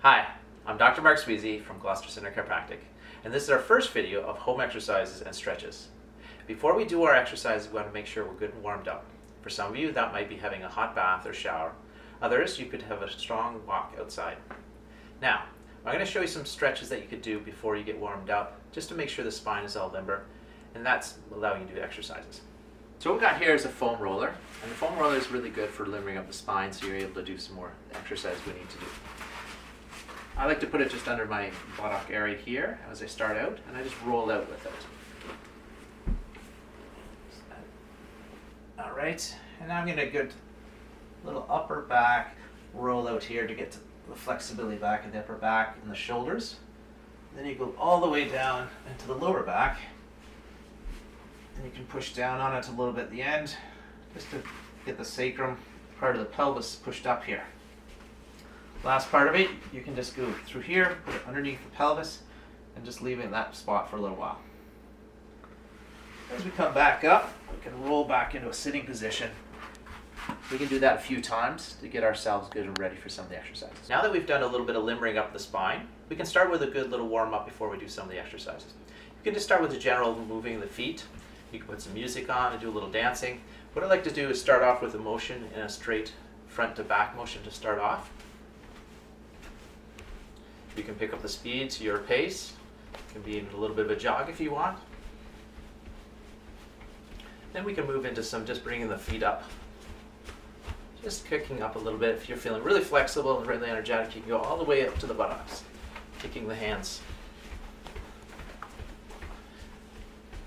Hi, I'm Dr. Mark Sweezy from Gloucester Center Chiropractic, and this is our first video of home exercises and stretches. Before we do our exercises, we want to make sure we're good and warmed up. For some of you, that might be having a hot bath or shower. Others, you could have a strong walk outside. Now, I'm going to show you some stretches that you could do before you get warmed up, just to make sure the spine is all limber, and that's allowing you to do exercises. So what we got here is a foam roller, and the foam roller is really good for limbering up the spine, so you're able to do some more exercise we need to do. I like to put it just under my buttock area here as I start out, and I just roll out with it. All right, and now I'm going to get a little upper back roll out here to get to the flexibility back in the upper back and the shoulders. Then you go all the way down into the lower back, and you can push down on it a little bit at the end, just to get the sacrum part of the pelvis pushed up here. Last part of it, you can just go through here, put it underneath the pelvis, and just leave it in that spot for a little while. As we come back up, we can roll back into a sitting position. We can do that a few times to get ourselves good and ready for some of the exercises. Now that we've done a little bit of limbering up the spine, we can start with a good little warm-up before we do some of the exercises. You can just start with the general moving the feet. You can put some music on and do a little dancing. What I like to do is start off with a motion in a straight front to back motion to start off. You can pick up the speed to your pace. It can be a little bit of a jog if you want. Then we can move into some just bringing the feet up. Just kicking up a little bit. If you're feeling really flexible and really energetic, you can go all the way up to the buttocks, kicking the hands.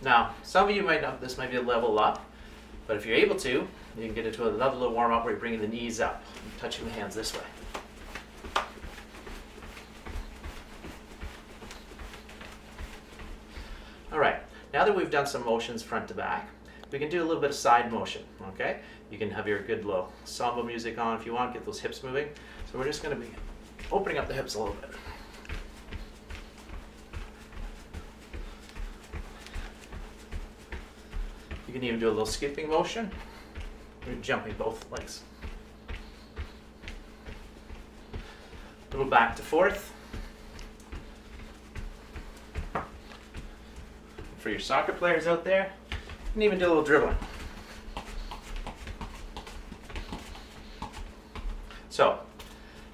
Now, some of you might know this might be a level up, but if you're able to, you can get into another little warm up where you're bringing the knees up and touching the hands this way. All right, now that we've done some motions front to back, we can do a little bit of side motion, okay? You can have your good little samba music on if you want, get those hips moving. So we're just gonna be opening up the hips a little bit. You can even do a little skipping motion. We're jumping both legs. A little back to forth. For your soccer players out there, you can even do a little dribbling. So,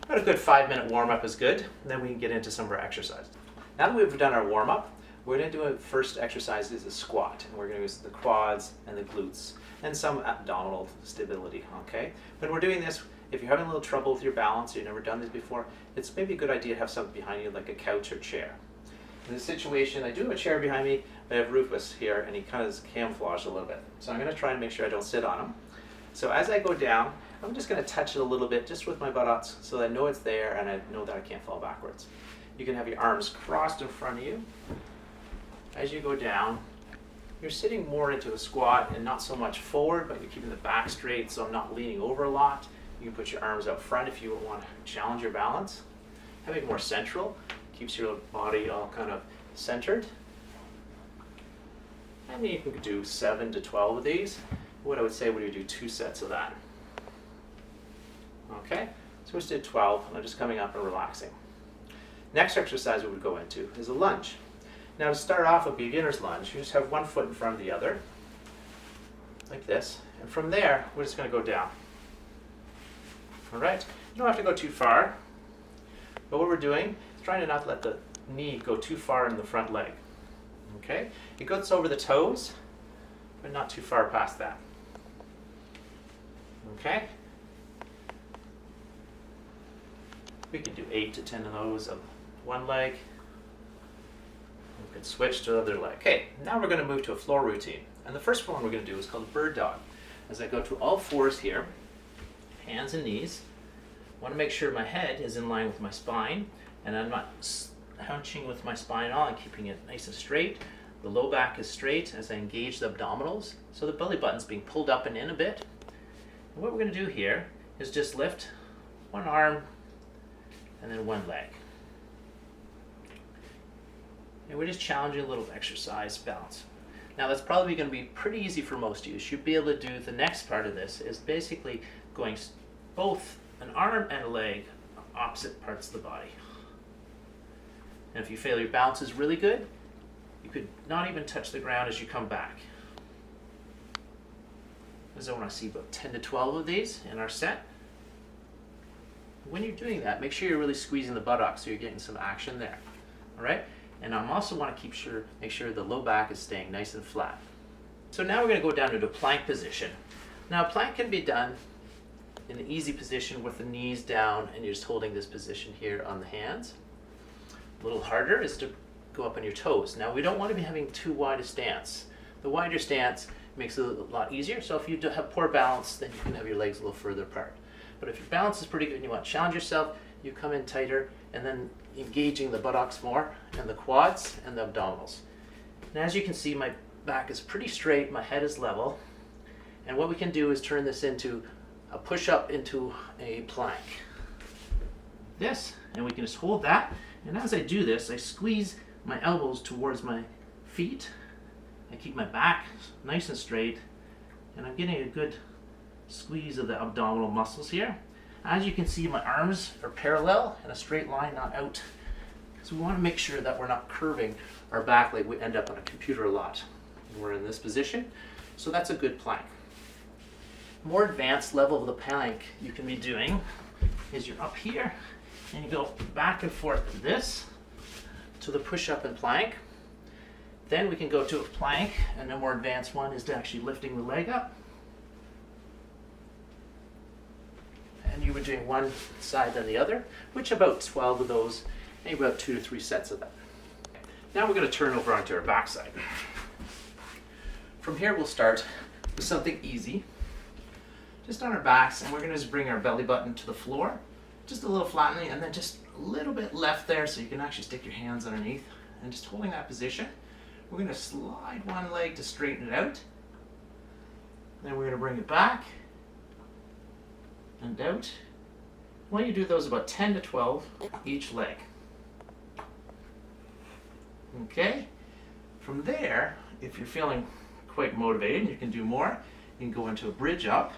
about a good 5-minute warm-up is good, and then we can get into some of our exercises. Now that we've done our warm-up, we're going to do a first exercise is a squat, and we're going to use the quads and the glutes and some abdominal stability, okay? When we're doing this, if you're having a little trouble with your balance, or you've never done this before, it's maybe a good idea to have something behind you like a couch or chair. In this situation, I do have a chair behind me, but I have Rufus here, and he kind of is camouflaged a little bit. So I'm going to try and make sure I don't sit on him. So as I go down, I'm just going to touch it a little bit, just with my buttocks, so that I know it's there, and I know that I can't fall backwards. You can have your arms crossed in front of you. As you go down, you're sitting more into a squat, and not so much forward, but you're keeping the back straight, so I'm not leaning over a lot. You can put your arms out front if you want to challenge your balance. Having it more central keeps your body all kind of centered. And then you can do 7 to 12 of these. What I would say, would you do 2 sets of that? Okay, so we just did 12, and I'm just coming up and relaxing. Next exercise we would go into is a lunge. Now to start off a beginner's lunge, you just have one foot in front of the other, like this, and from there, we're just going to go down. All right, you don't have to go too far, but what we're doing is trying to not let the knee go too far in the front leg. Okay, it goes over the toes, but not too far past that. Okay, we can do 8 to 10 of those of one leg. We can switch to the other leg. Okay, now we're going to move to a floor routine. And the first one we're going to do is called a bird dog. As I go to all fours here, hands and knees, I want to make sure my head is in line with my spine, and I'm not hunching with my spine at all. I'm keeping it nice and straight. The low back is straight as I engage the abdominals, so the belly button's being pulled up and in a bit. And what we're going to do here is just lift one arm and then one leg. And we're just challenging a little exercise balance. Now that's probably going to be pretty easy for most of you. You should be able to do the next part of this is basically going both an arm and a leg opposite parts of the body. And if you feel your balance is really good, you could not even touch the ground as you come back. As I want to see about 10 to 12 of these in our set. When you're doing that, make sure you're really squeezing the buttocks so you're getting some action there. All right? And I also want to make sure the low back is staying nice and flat. So now we're going to go down into a plank position. Now a plank can be done in an easy position with the knees down and you're just holding this position here on the hands. A little harder is to go up on your toes. Now we don't want to be having too wide a stance. The wider stance makes it a lot easier, so if you have poor balance, then you can have your legs a little further apart. But if your balance is pretty good and you want to challenge yourself, you come in tighter and then engaging the buttocks more and the quads and the abdominals. And as you can see, my back is pretty straight, my head is level, and what we can do is turn this into a push-up into a plank. This, and we can just hold that, and as I do this, I squeeze my elbows towards my feet. I keep my back nice and straight, and I'm getting a good squeeze of the abdominal muscles here. As you can see, my arms are parallel in a straight line, not out. So we want to make sure that we're not curving our back like we end up on a computer a lot when we're in this position. So that's a good plank. More advanced level of the plank you can be doing is you're up here and you go back and forth to this, to the push-up and plank. Then we can go to a plank, and a more advanced one is to actually lifting the leg up. And you were doing one side then the other, which about 12 of those, maybe about 2 to 3 sets of that. Now we're going to turn over onto our backside. From here we'll start with something easy, just on our backs, and we're going to just bring our belly button to the floor, just a little flattening, and then just a little bit left there so you can actually stick your hands underneath, and just holding that position. We're going to slide one leg to straighten it out. Then we're going to bring it back and out. I want you to do those about 10 to 12 each leg. Okay? From there, if you're feeling quite motivated, you can do more. You can go into a bridge up.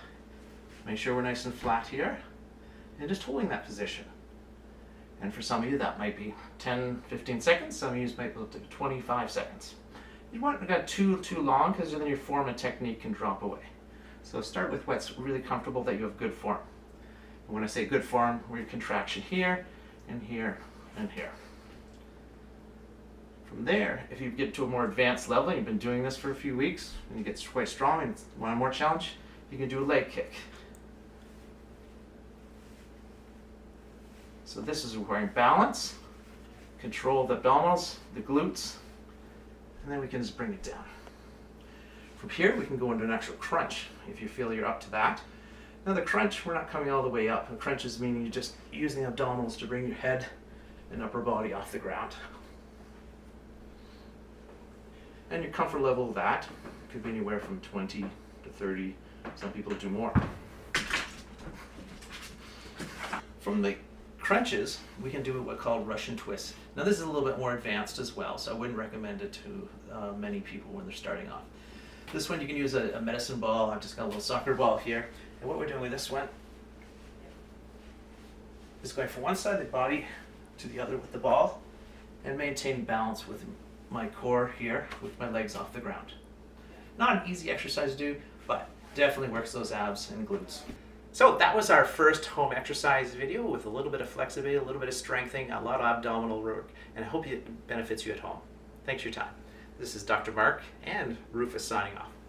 Make sure we're nice and flat here. And just holding that position. And for some of you, that might be 10, 15 seconds. Some of you might be able to do 25 seconds. You don't want to get too long, because then your form and technique can drop away. So start with what's really comfortable, that you have good form. And when I say good form, we're in contraction here, and here, and here. From there, if you get to a more advanced level, you've been doing this for a few weeks, and you get quite strong and want a more challenge, you can do a leg kick. So this is requiring balance, control of the abdominals, the glutes, and then we can just bring it down. From here, we can go into an actual crunch if you feel you're up to that. Now the crunch, we're not coming all the way up. The crunch is meaning you're just using the abdominals to bring your head and upper body off the ground. And your comfort level of that could be anywhere from 20 to 30. Some people do more. From the crunches, we can do what called Russian twists. Now this is a little bit more advanced as well, so I wouldn't recommend it to many people when they're starting off. This one you can use a medicine ball. I've just got a little soccer ball here. And what we're doing with this one is going from one side of the body to the other with the ball and maintain balance with my core here with my legs off the ground. Not an easy exercise to do, but definitely works those abs and glutes. So that was our first home exercise video with a little bit of flexibility, a little bit of strengthening, a lot of abdominal work, and I hope it benefits you at home. Thanks for your time. This is Dr. Mark and Rufus signing off.